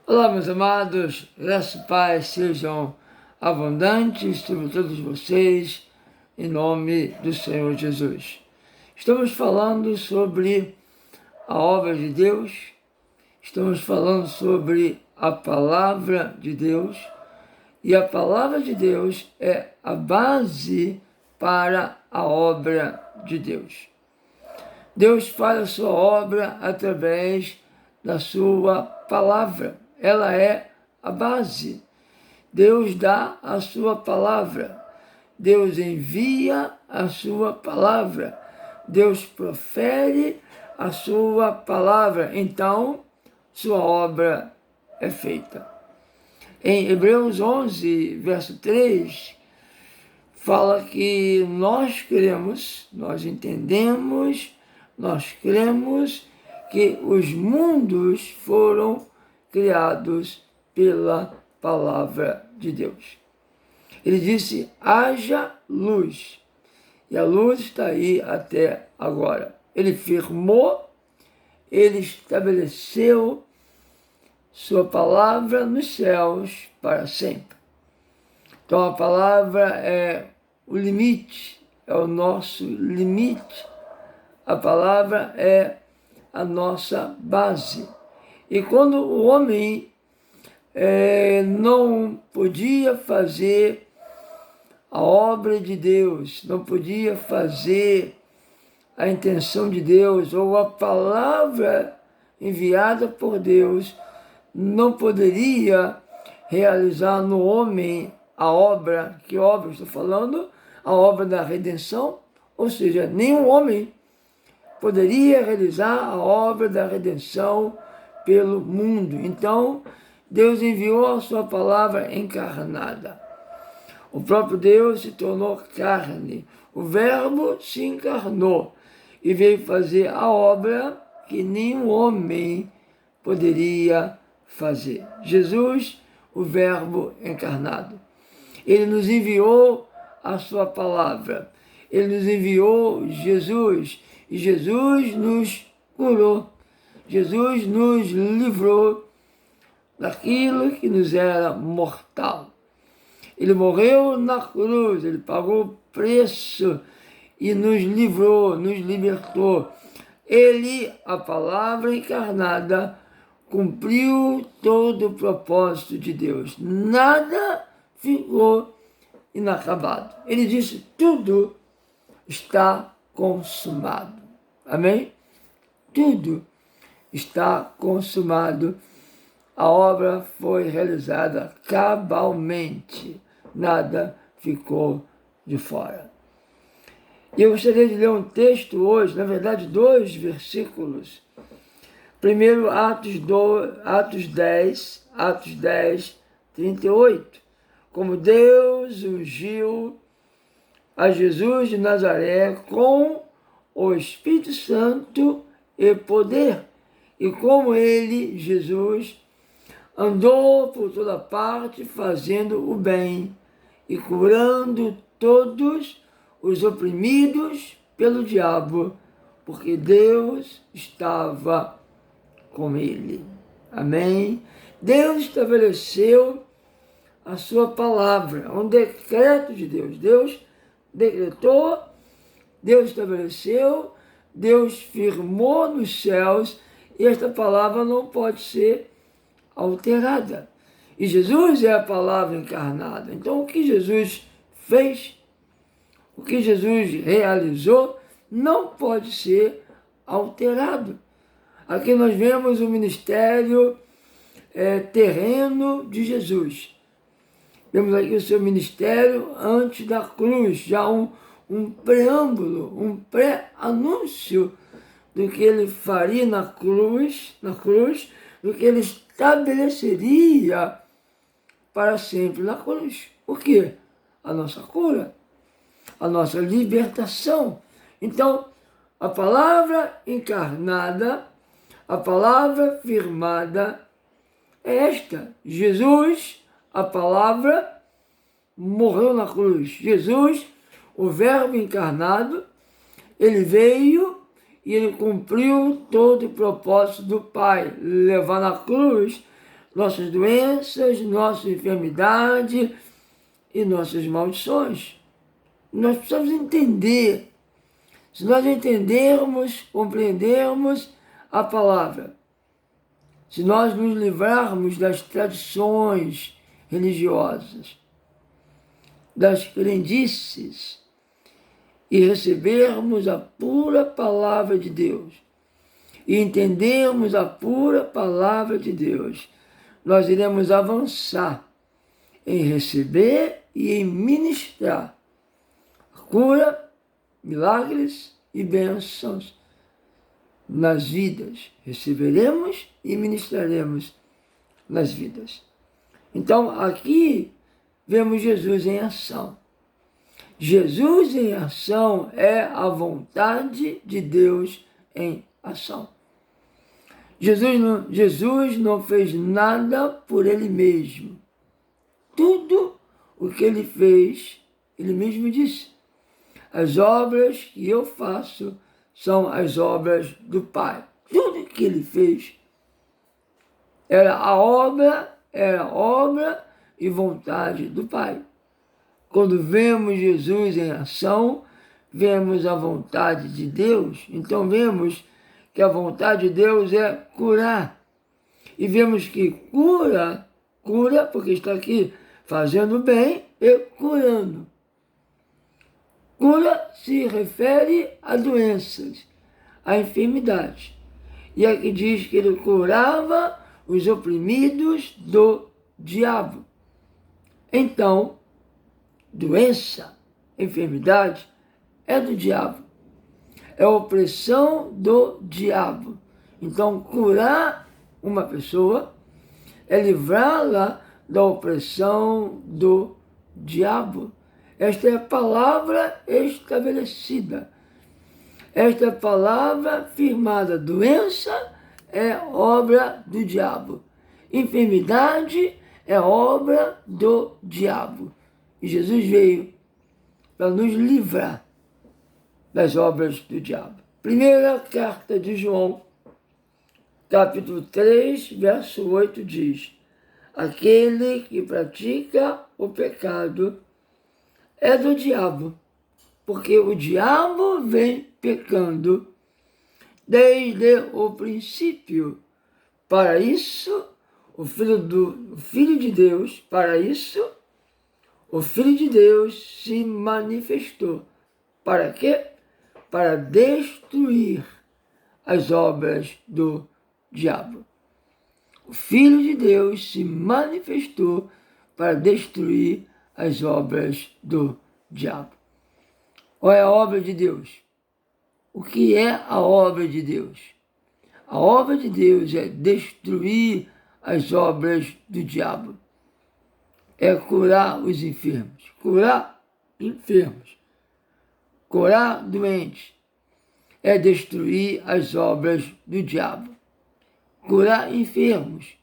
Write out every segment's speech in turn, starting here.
Olá, meus amados, graça e paz sejam abundantes sobre todos vocês, em nome do Senhor Jesus. Estamos falando sobre a obra de Deus, estamos falando sobre a palavra de Deus, e a palavra de Deus é a base para a obra de Deus. Deus faz a sua obra através da sua palavra. Ela é a base. Deus dá a sua palavra. Deus envia a sua palavra. Deus profere a sua palavra. Então, sua obra é feita. Em Hebreus 11, verso 3, fala que nós cremos, nós entendemos, nós cremos que os mundos foram criados pela palavra de Deus. Ele disse, haja luz, e a luz está aí até agora. Ele firmou, ele estabeleceu sua palavra nos céus para sempre. Então a palavra é o limite, é o nosso limite. A palavra é a nossa base. E quando o homem não podia fazer a obra de Deus, não podia fazer a intenção de Deus, ou a palavra enviada por Deus, não poderia realizar no homem a obra, que obra estou falando? A obra da redenção, ou seja, nenhum homem poderia realizar a obra da redenção pelo mundo. Então, Deus enviou a sua palavra encarnada. O próprio Deus se tornou carne. O Verbo se encarnou e veio fazer a obra que nenhum homem poderia fazer. Jesus, o Verbo encarnado. Ele nos enviou a sua palavra. Ele nos enviou Jesus. E Jesus nos curou. Jesus nos livrou daquilo que nos era mortal. Ele morreu na cruz, ele pagou o preço e nos livrou, nos libertou. Ele, a palavra encarnada, cumpriu todo o propósito de Deus. Nada ficou inacabado. Ele disse, tudo está consumado. Amém? Tudo está consumado. A obra foi realizada cabalmente. Nada ficou de fora. E eu gostaria de ler um texto hoje, na verdade, 2 versículos. Primeiro, Atos 10, 38. Como Deus ungiu a Jesus de Nazaré com o Espírito Santo e poder. E como ele, Jesus, andou por toda parte fazendo o bem e curando todos os oprimidos pelo diabo, porque Deus estava com ele. Amém? Deus estabeleceu a sua palavra, um decreto de Deus. Deus decretou, Deus estabeleceu, Deus firmou nos céus, e esta palavra não pode ser alterada. E Jesus é a palavra encarnada. Então, o que Jesus fez, o que Jesus realizou, não pode ser alterado. Aqui nós vemos o ministério terreno de Jesus. Vemos aqui o seu ministério antes da cruz, já um preâmbulo, um pré-anúncio do que ele faria na cruz, do que ele estabeleceria para sempre na cruz. O quê? A nossa cura, a nossa libertação. Então, a palavra encarnada, a palavra firmada é esta. Jesus, a palavra, morreu na cruz. Jesus, o Verbo encarnado, ele veio e ele cumpriu todo o propósito do Pai, levar na cruz nossas doenças, nossa enfermidade e nossas maldições. Nós precisamos entender. Se nós entendermos, compreendermos a palavra, se nós nos livrarmos das tradições religiosas, das crendices, e recebermos a pura palavra de Deus, e entendermos a pura palavra de Deus, nós iremos avançar em receber e em ministrar cura, milagres e bênçãos nas vidas. Receberemos e ministraremos nas vidas. Então, aqui vemos Jesus em ação. Jesus em ação é a vontade de Deus em ação. Jesus não fez nada por ele mesmo. Tudo o que ele fez, ele mesmo disse: as obras que eu faço são as obras do Pai. Tudo que ele fez era obra e vontade do Pai. Quando vemos Jesus em ação, vemos a vontade de Deus. Então vemos que a vontade de Deus é curar. E vemos que cura porque está aqui fazendo bem e curando. Cura se refere a doenças, a enfermidades. E aqui diz que ele curava os oprimidos do diabo. Então, doença, enfermidade, é do diabo. É opressão do diabo. Então, curar uma pessoa é livrá-la da opressão do diabo. Esta é a palavra estabelecida. Esta é a palavra firmada. Doença é obra do diabo. Enfermidade é obra do diabo. E Jesus veio para nos livrar das obras do diabo. Primeira carta de João, capítulo 3, verso 8 diz: aquele que pratica o pecado é do diabo, porque o diabo vem pecando desde o princípio. Para isso, o Filho de Deus, para isso, o Filho de Deus se manifestou. Para quê? Para destruir as obras do diabo. O Filho de Deus se manifestou para destruir as obras do diabo. Qual é a obra de Deus? O que é a obra de Deus? A obra de Deus é destruir as obras do diabo. É curar os enfermos. Curar enfermos. Curar doentes. É destruir as obras do diabo. Curar enfermos.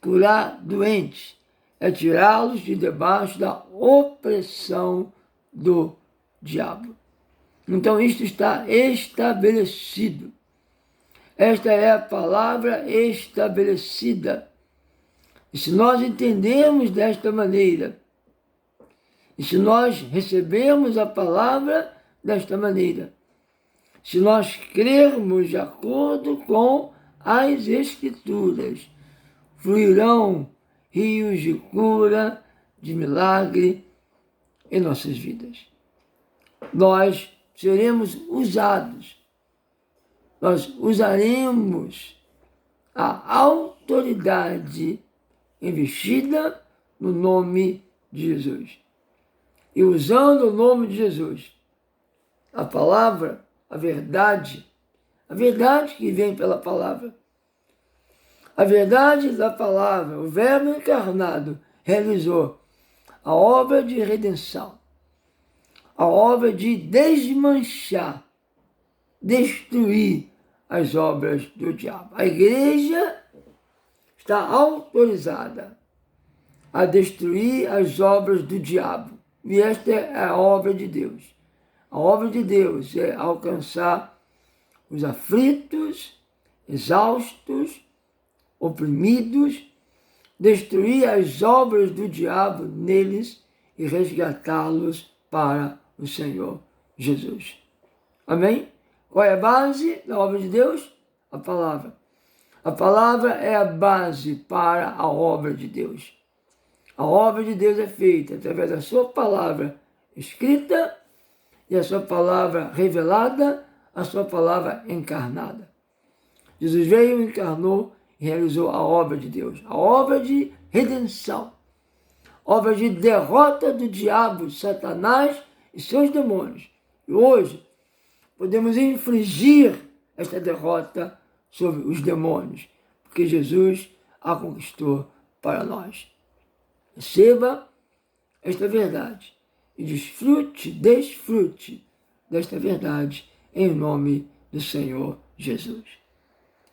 Curar doentes. É tirá-los de debaixo da opressão do diabo. Então, isto está estabelecido. Esta é a palavra estabelecida. E se nós entendemos desta maneira, e se nós recebemos a palavra desta maneira, se nós crermos de acordo com as Escrituras, fluirão rios de cura, de milagre em nossas vidas. Nós seremos usados, nós usaremos a autoridade investida no nome de Jesus. E usando o nome de Jesus, a palavra, a verdade que vem pela palavra, a verdade da palavra, o Verbo encarnado, realizou a obra de redenção, a obra de desmanchar, destruir as obras do diabo. A igreja está autorizada a destruir as obras do diabo. E esta é a obra de Deus. A obra de Deus é alcançar os aflitos, exaustos, oprimidos, destruir as obras do diabo neles e resgatá-los para o Senhor Jesus. Amém? Qual é a base da obra de Deus? A palavra. A palavra é a base para a obra de Deus. A obra de Deus é feita através da sua palavra escrita e a sua palavra revelada, a sua palavra encarnada. Jesus veio, encarnou e realizou a obra de Deus, a obra de redenção, obra de derrota do diabo, Satanás e seus demônios. E hoje podemos infligir esta derrota sobre os demônios, porque Jesus a conquistou para nós. Receba esta verdade e desfrute desta verdade em nome do Senhor Jesus.